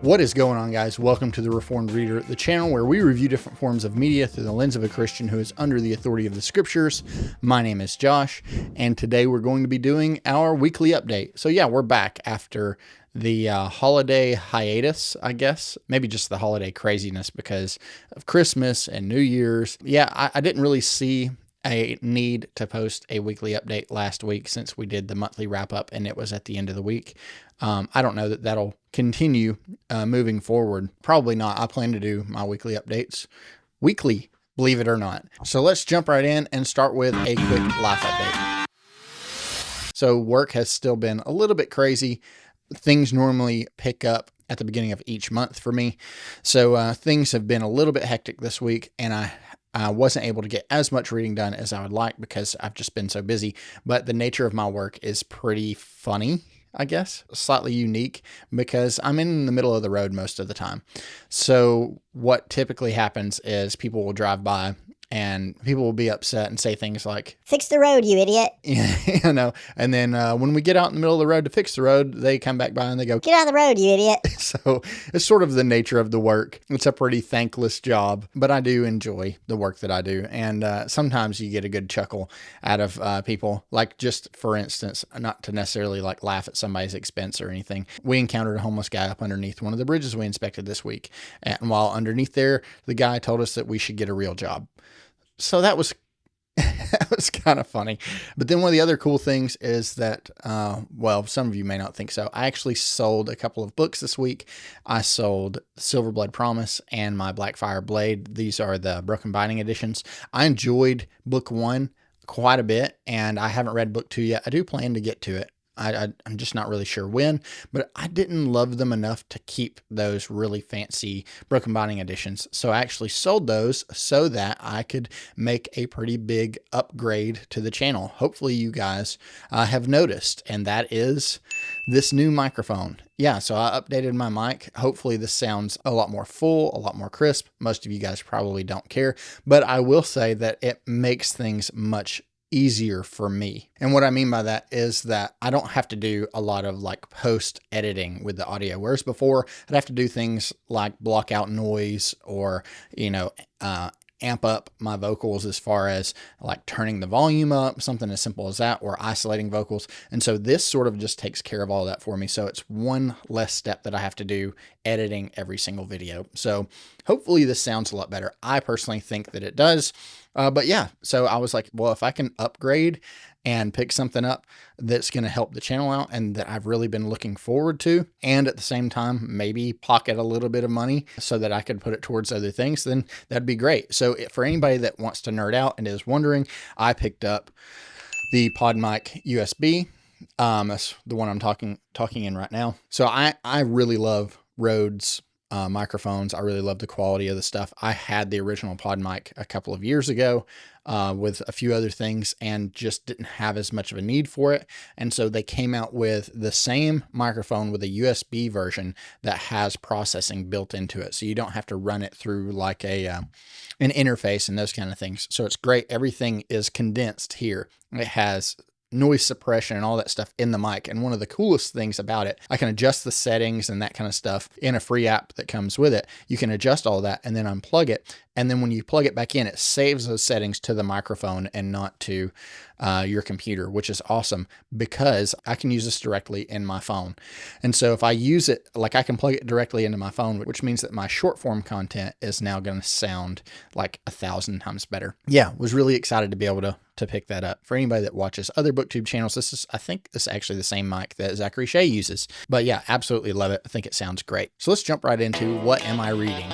What is going on, guys? Welcome to the Reformed Reader, the channel where we review different forms of media through the lens of a Christian who is under the authority of the scriptures. My name is Josh, and today we're going to be doing our weekly update. So yeah, we're back after the holiday hiatus, I guess. Maybe just the holiday craziness because of Christmas and New Year's. Yeah, I didn't really see a need to post a weekly update last week since we did the monthly wrap up and it was at the end of the week. I don't know that that'll continue moving forward. Probably not. I plan to do my weekly updates weekly, believe it or not. So let's jump right in and start with a quick life update. So work has still been a little bit crazy. Things normally pick up at the beginning of each month for me. So things have been a little bit hectic this week, and I wasn't able to get as much reading done as I would like because I've just been so busy. But the nature of my work is pretty funny, I guess, slightly unique because I'm in the middle of the road most of the time. So what typically happens is people will drive by and people will be upset and say things like, "Fix the road, you idiot." And then when we get out in the middle of the road to fix the road, they come back by and they go, "Get out of the road, you idiot." So it's sort of the nature of the work. It's a pretty thankless job, but I do enjoy the work that I do. And sometimes you get a good chuckle out of people. Like, just for instance, not to necessarily like laugh at somebody's expense or anything. We encountered a homeless guy up underneath one of the bridges we inspected this week. And while underneath there, the guy told us that we should get a real job. So that was that was kind of funny. But then one of the other cool things is that, well, some of you may not think so. I actually sold a couple of books this week. I sold Silver Blood Promise and my Blackfire Blade. These are the Broken Binding editions. I enjoyed book 1 quite a bit, and I haven't read book 2 yet. I do plan to get to it. I'm just not really sure when, but I didn't love them enough to keep those really fancy Broken Binding editions. So I actually sold those so that I could make a pretty big upgrade to the channel. Hopefully you guys have noticed, and that is this new microphone. Yeah, so I updated my mic. Hopefully this sounds a lot more full, a lot more crisp. Most of you guys probably don't care, but I will say that it makes things much easier for me. And what I mean by that is that I don't have to do a lot of like post editing with the audio. Whereas before I'd have to do things like block out noise or, amp up my vocals as far as like turning the volume up, something as simple as that, or isolating vocals. And so this sort of just takes care of all that for me. So it's one less step that I have to do editing every single video. So hopefully this sounds a lot better. I personally think that it does. But yeah, so I was like, well, if I can upgrade and pick something up that's going to help the channel out and that I've really been looking forward to, and at the same time, maybe pocket a little bit of money so that I could put it towards other things, then that'd be great. So for anybody that wants to nerd out and is wondering, I picked up the PodMic USB. That's the one I'm talking in right now. So I really love Rode's microphones. I really love the quality of the stuff. I had the original PodMic a couple of years ago with a few other things and just didn't have as much of a need for it. And so they came out with the same microphone with a USB version that has processing built into it. So you don't have to run it through like an interface and those kind of things. So it's great. Everything is condensed here. It has noise suppression and all that stuff in the mic. And one of the coolest things about it, I can adjust the settings and that kind of stuff in a free app that comes with it. You can adjust all that and then unplug it. And then when you plug it back in, it saves those settings to the microphone and not to your computer, which is awesome because I can use this directly in my phone. And so if I use it, like I can plug it directly into my phone, which means that my short form content is now going to sound like 1,000 times better. Yeah, was really excited to be able to pick that up. For anybody that watches other BookTube channels, I think this is actually the same mic that Zachary Shea uses. But yeah, absolutely love it. I think it sounds great. So let's jump right into what am I reading?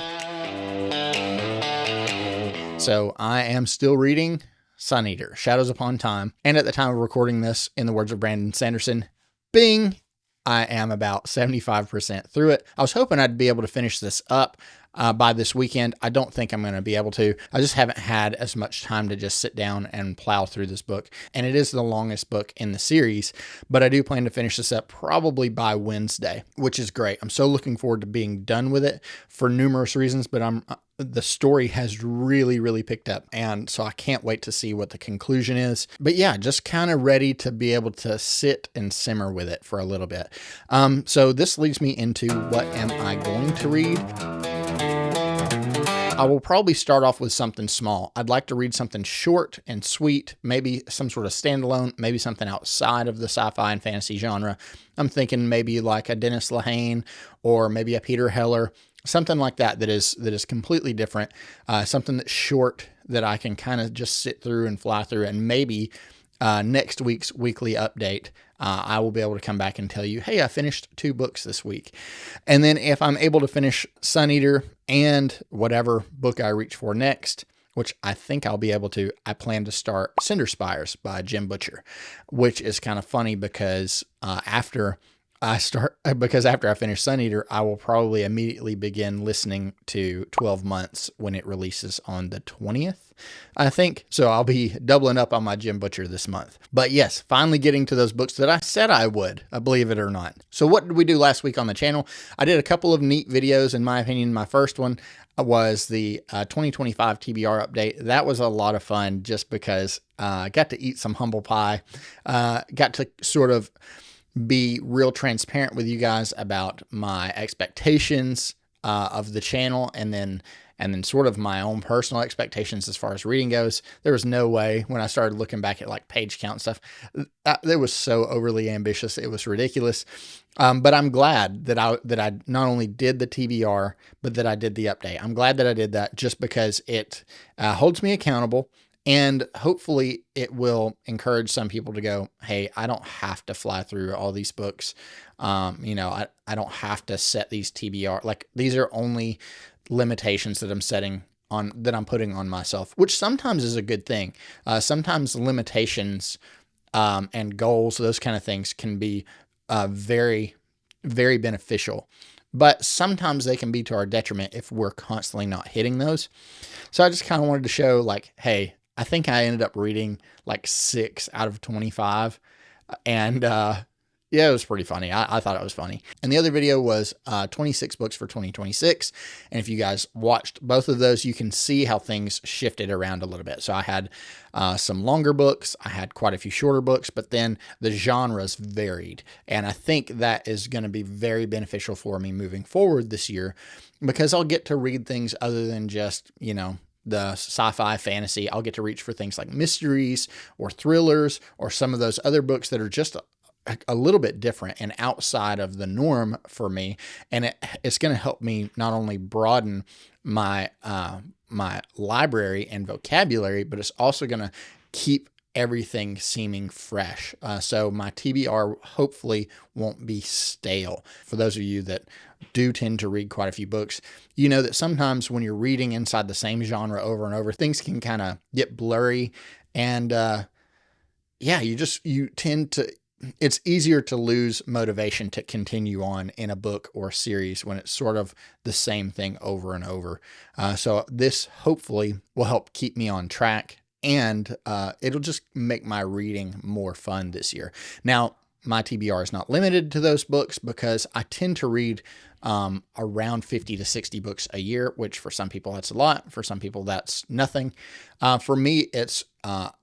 So I am still reading Sun Eater, Shadows Upon Time. And at the time of recording this, in the words of Brandon Sanderson, bing, I am about 75% through it. I was hoping I'd be able to finish this up by this weekend. I don't think I'm going to be able to. I just haven't had as much time to just sit down and plow through this book. And it is the longest book in the series, but I do plan to finish this up probably by Wednesday, which is great. I'm so looking forward to being done with it for numerous reasons, but I'm the story has really, really picked up. And so I can't wait to see what the conclusion is. But yeah, just kind of ready to be able to sit and simmer with it for a little bit. So this leads me into what am I going to read? I will probably start off with something small. I'd like to read something short and sweet, maybe some sort of standalone, maybe something outside of the sci-fi and fantasy genre. I'm thinking maybe like a Dennis Lehane or maybe a Peter Heller, something like that that is completely different, something that's short that I can kind of just sit through and fly through, and maybe next week's weekly update, I will be able to come back and tell you, hey, I finished 2 books this week. And then if I'm able to finish Sun Eater and whatever book I reach for next, which I think I'll be able to, I plan to start Cinder Spires by Jim Butcher, which is kind of funny because after I finish Sun Eater, I will probably immediately begin listening to 12 Months when it releases on the 20th, I think. So I'll be doubling up on my Jim Butcher this month. But yes, finally getting to those books that I said I would, believe it or not. So what did we do last week on the channel? I did a couple of neat videos, in my opinion. My first one was the 2025 TBR update. That was a lot of fun just because I got to eat some humble pie, got to sort of be real transparent with you guys about my expectations of the channel, and then sort of my own personal expectations as far as reading goes. There was no way when I started looking back at like page count and stuff, it was so overly ambitious. It was ridiculous. But I'm glad that I not only did the TBR, but that I did the update. I'm glad that I did that just because it holds me accountable. And hopefully it will encourage some people to go, hey, I don't have to fly through all these books. I don't have to set these TBR. Like, these are only limitations that I'm putting on myself, which sometimes is a good thing. Sometimes limitations and goals, those kind of things can be very, very beneficial. But sometimes they can be to our detriment if we're constantly not hitting those. So I just kind of wanted to show, like, hey, I think I ended up reading like 6 out of 25. And yeah, it was pretty funny. I thought it was funny. And the other video was 26 books for 2026. And if you guys watched both of those, you can see how things shifted around a little bit. So I had some longer books. I had quite a few shorter books, but then the genres varied. And I think that is going to be very beneficial for me moving forward this year, because I'll get to read things other than just, the sci-fi fantasy. I'll get to reach for things like mysteries or thrillers or some of those other books that are just a little bit different and outside of the norm for me. And it's going to help me not only broaden my my library and vocabulary, but it's also going to keep everything seeming fresh. So my TBR hopefully won't be stale. For those of you that do tend to read quite a few books, you know that sometimes when you're reading inside the same genre over and over, things can kind of get blurry. And you tend to, it's easier to lose motivation to continue on in a book or series when it's sort of the same thing over and over. So this hopefully will help keep me on track, and it'll just make my reading more fun this year. Now, my TBR is not limited to those books because I tend to read around 50 to 60 books a year, which for some people that's a lot. For some people that's nothing. For me, it's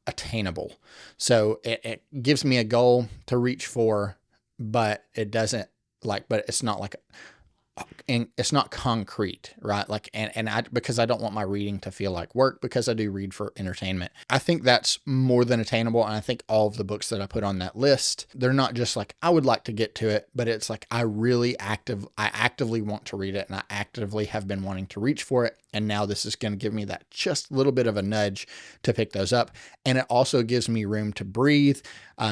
attainable. So it gives me a goal to reach for, but it doesn't but it's not like, and it's not concrete, right? Like, because I don't want my reading to feel like work, because I do read for entertainment. I think that's more than attainable. And I think all of the books that I put on that list, they're not just like, I would like to get to it, but it's like, I actively want to read it, and I actively have been wanting to reach for it. And now this is going to give me that just little bit of a nudge to pick those up. And it also gives me room to breathe,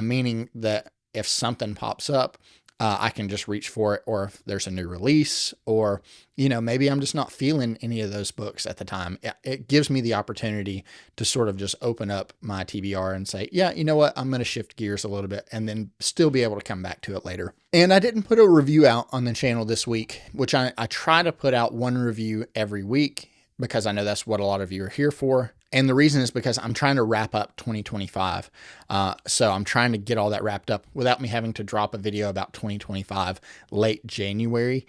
meaning that if something pops up, I can just reach for it, or if there's a new release, or, maybe I'm just not feeling any of those books at the time. It gives me the opportunity to sort of just open up my TBR and say, yeah, you know what, I'm going to shift gears a little bit, and then still be able to come back to it later. And I didn't put a review out on the channel this week, which I try to put out one review every week, because I know that's what a lot of you are here for. And the reason is because I'm trying to wrap up 2025. So I'm trying to get all that wrapped up without me having to drop a video about 2025 late January,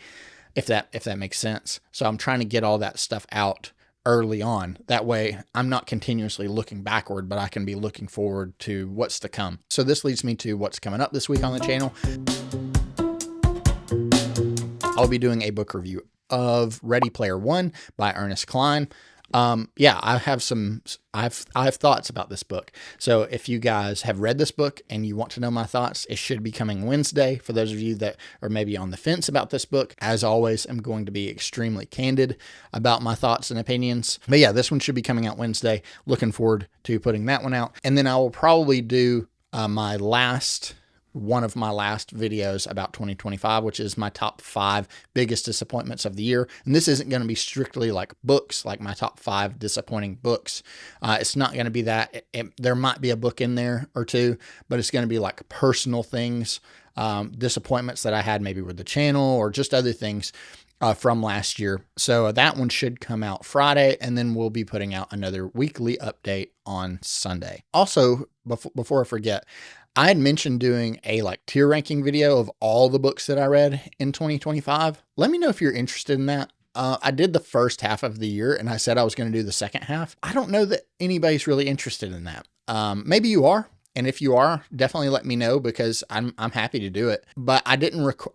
if that makes sense. So I'm trying to get all that stuff out early on. That way I'm not continuously looking backward, but I can be looking forward to what's to come. So this leads me to what's coming up this week on the channel. I'll be doing a book review of Ready Player One by Ernest Cline. Yeah, I have thoughts about this book. So if you guys have read this book and you want to know my thoughts, it should be coming Wednesday. For those of you that are maybe on the fence about this book, as always, I'm going to be extremely candid about my thoughts and opinions. But yeah, this one should be coming out Wednesday. Looking forward to putting that one out. And then I will probably do one of my last videos about 2025, which is my top 5 biggest disappointments of the year. And this isn't going to be strictly like books, like my top 5 disappointing books. It's not going to be that. There might be a book in there or two, but it's going to be like personal things, disappointments that I had maybe with the channel or just other things from last year. So that one should come out Friday, and then we'll be putting out another weekly update on Sunday. Also, before I forget, I had mentioned doing a tier ranking video of all the books that I read in 2025. Let me know if you're interested in that. I did the first half of the year and I said I was going to do the second half. I don't know that anybody's really interested in that. Maybe you are. And if you are, definitely let me know because I'm happy to do it. But I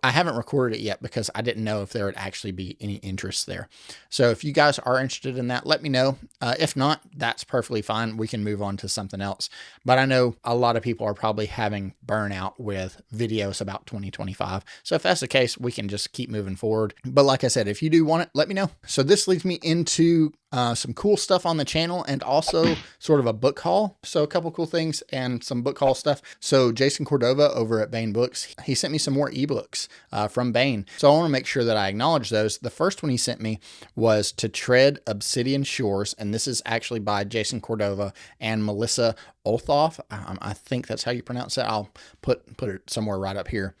haven't recorded it yet because I didn't know if there would actually be any interest there. So if you guys are interested in that, let me know. If not, that's perfectly fine. We can move on to something else. But I know a lot of people are probably having burnout with videos about 2025. So if that's the case, we can just keep moving forward. But like I said, if you do want it, let me know. So this leads me into some cool stuff on the channel and also sort of a book haul. So a couple cool things and some book haul stuff. So Jason Cordova over at Baen Books, he sent me some more ebooks from Baen. So I want to make sure that I acknowledge those. The first one he sent me was To Tread Obsidian Shores. And this is actually by Jason Cordova and Melissa Olthoff. I think that's how you pronounce it. I'll put it somewhere right up here.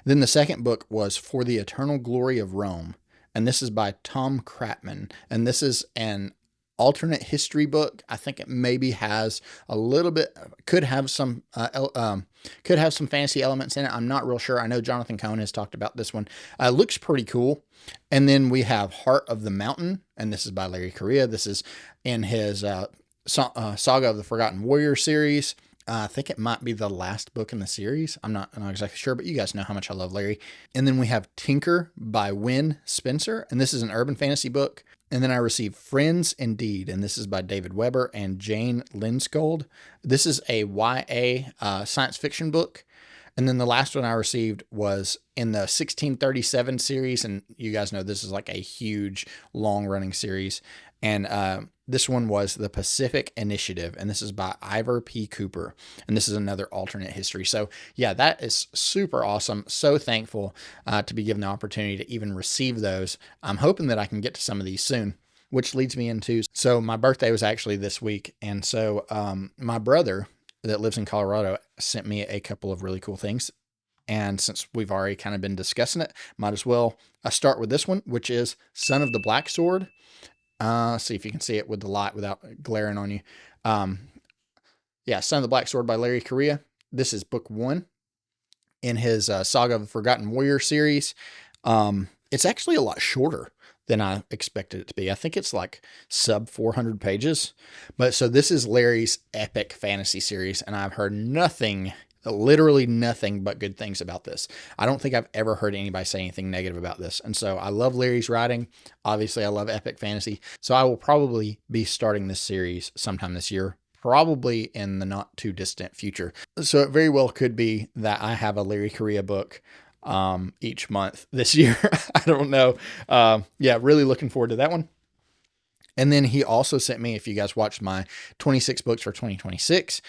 Then the second book was For the Eternal Glory of Rome. And this is by Tom Kratman. And this is an alternate history book. I think it maybe has a little bit, could have some fantasy elements in it. I'm not real sure. I know Jonathan Cohen has talked about this one. Looks pretty cool. And then we have Heart of the Mountain. And this is by Larry Correia. This is in his Saga of the Forgotten Warrior series. I think it might be the last book in the series. I'm not exactly sure, but you guys know how much I love Larry. And then we have Tinker by Win Spencer, and this is an urban fantasy book. And then I received Friends Indeed, and this is by David Weber and Jane Linskold. This is a YA science fiction book. And then the last one I received was in the 1637 series, and you guys know this is like a huge, long-running series. And this one was The Pacific Initiative, and this is by Ivor P. Cooper, and this is another alternate history. So yeah, that is super awesome. So thankful to be given the opportunity to even receive those. I'm hoping that I can get to some of these soon, which leads me into, so my birthday was actually this week, and so my brother that lives in Colorado sent me a couple of really cool things. And since we've already kind of been discussing it, might as well start with this one, which is Son of the Black Sword. See if you can see it with the light without glaring on you. Yeah, Son of the Black Sword by Larry Correia. This is book 1 in his Saga of the Forgotten Warrior series. It's actually a lot shorter than I expected it to be. I think it's like sub 400 pages. But so this is Larry's epic fantasy series, and I've heard literally nothing but good things about this. I don't think I've ever heard anybody say anything negative about this. And so I love Larry's writing. Obviously, I love epic fantasy. So I will probably be starting this series sometime this year, probably in the not too distant future. So it very well could be that I have a Larry Correia book each month this year. I don't know. Yeah, really looking forward to that one. And then he also sent me, if you guys watched my 26 books for 2026,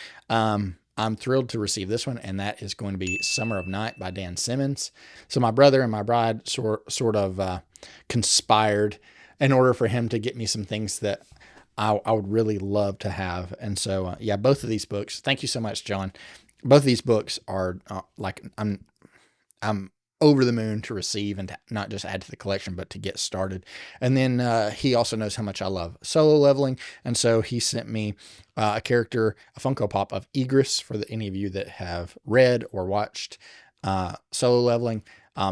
I'm thrilled to receive this one, and that is going to be Summer of Night by Dan Simmons. So my brother and my bride sort of conspired in order for him to get me some things that I would really love to have. And so, yeah, both of these books, thank you so much, John. Both of these books are I'm over the moon to receive and to not just add to the collection, but to get started. And then he also knows how much I love solo leveling. And so he sent me a Funko Pop of Egress for any of you that have read or watched solo leveling.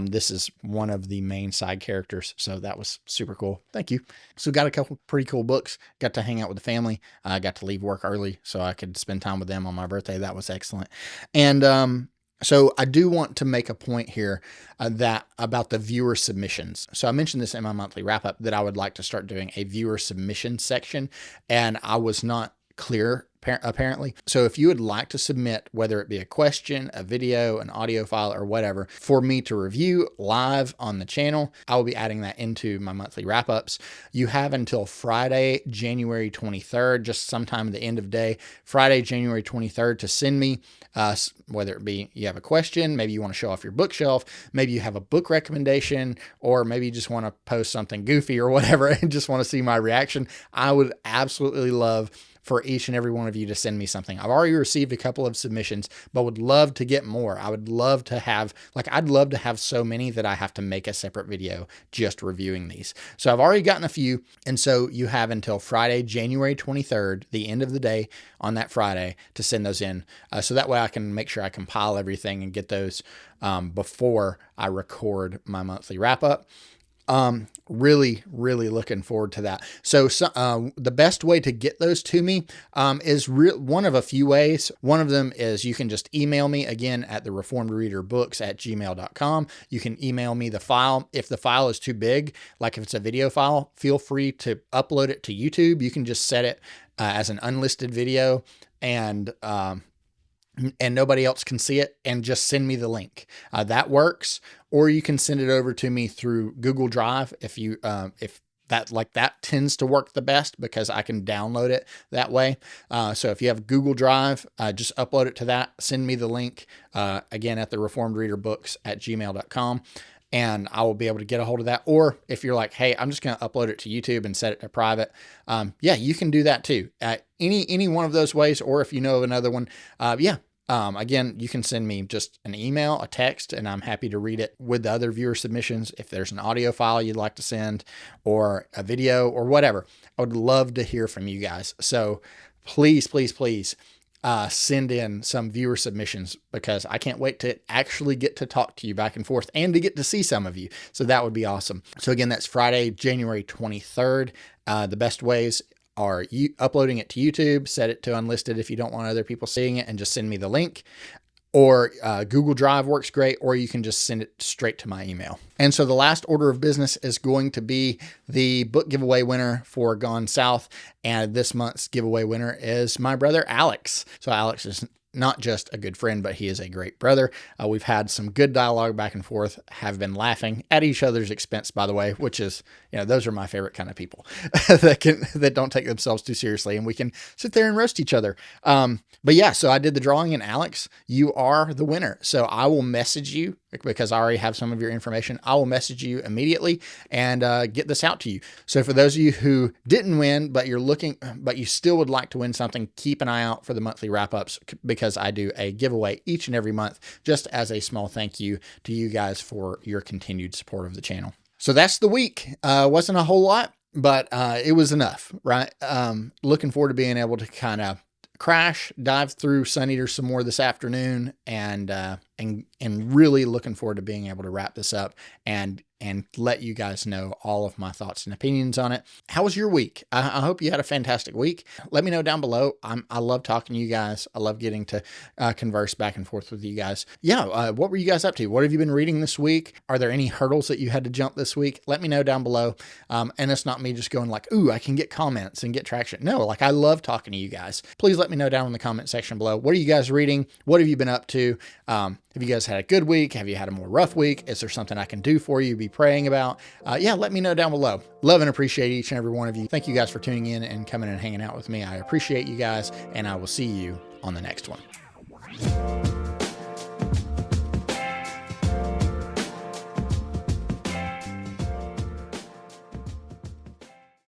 This is one of the main side characters. So that was super cool. Thank you. So got a couple pretty cool books, got to hang out with the family. I got to leave work early so I could spend time with them on my birthday. That was excellent. And, so I do want to make a point here that about the viewer submissions. So I mentioned this in my monthly wrap up that I would like to start doing a viewer submission section, and I was not clear apparently. So if you would like to submit, whether it be a question, a video, an audio file, or whatever, for me to review live on the channel, I will be adding that into my monthly wrap ups. You have until Friday, January 23rd, just sometime at the end of day, Friday, January 23rd, to send me, whether it be you have a question, maybe you want to show off your bookshelf, maybe you have a book recommendation, or maybe you just want to post something goofy or whatever and just want to see my reaction. I would absolutely love for each and every one of you to send me something. I've already received a couple of submissions, but would love to get more. I would love to have, I'd love to have so many that I have to make a separate video just reviewing these. So I've already gotten a few. And so you have until Friday, January 23rd, the end of the day on that Friday, to send those in. So that way I can make sure I compile everything and get those before I record my monthly wrap up. Really looking forward to that. So, the best way to get those to me, is one of a few ways. One of them is you can just email me again at the reformedreaderbooks@gmail.com. You can email me the file. If the file is too big, like if it's a video file, feel free to upload it to YouTube. You can just set it as an unlisted video and nobody else can see it, and just send me the link. That works. Or you can send it over to me through Google Drive if that tends to work the best because I can download it that way. So if you have Google Drive, just upload it to that. Send me the link again at the reformedreaderbooks@gmail.com. And I will be able to get a hold of that. Or if you're like, hey, I'm just going to upload it to YouTube and set it to private. Yeah, you can do that too. Any one of those ways, or if you know of another one, again, you can send me just an email, a text, and I'm happy to read it with the other viewer submissions. If there's an audio file you'd like to send, or a video, or whatever, I would love to hear from you guys. So please, send in some viewer submissions, because I can't wait to actually get to talk to you back and forth and to get to see some of you. So that would be awesome. So again, that's Friday, January 23rd. The best ways are you uploading it to YouTube, set it to unlisted if you don't want other people seeing it, and just send me the link. Or Google Drive works great, or you can just send it straight to my email. And so the last order of business is going to be the book giveaway winner for Gone South. And this month's giveaway winner is my brother, Alex. So Alex is not just a good friend, but he is a great brother. We've had some good dialogue back and forth, have been laughing at each other's expense, by the way, which is, those are my favorite kind of people that don't take themselves too seriously, and we can sit there and roast each other. But yeah, so I did the drawing, and Alex, you are the winner. So I will message you, because I already have some of your information. I will message you immediately and get this out to you. So for those of you who didn't win, but you still would like to win something, keep an eye out for the monthly wrap-ups, because I do a giveaway each and every month, just as a small thank you to you guys for your continued support of the channel. So that's the week. Wasn't a whole lot, but it was enough, right? Looking forward to being able to kind of crash, dive through Sun Eater some more this afternoon, and really looking forward to being able to wrap this up and let you guys know all of my thoughts and opinions on it. How was your week? I hope you had a fantastic week. Let me know down below. I love talking to you guys. I love getting to converse back and forth with you guys. Yeah, what were you guys up to? What have you been reading this week? Are there any hurdles that you had to jump this week? Let me know down below. And it's not me just going like, ooh, I can get comments and get traction. No, I love talking to you guys. Please let me know down in the comment section below. What are you guys reading? What have you been up to? Have you guys had a good week? Have you had a more rough week? Is there something I can do for you, be praying about? Yeah, let me know down below. Love and appreciate each and every one of you. Thank you guys for tuning in and coming and hanging out with me. I appreciate you guys, and I will see you on the next one.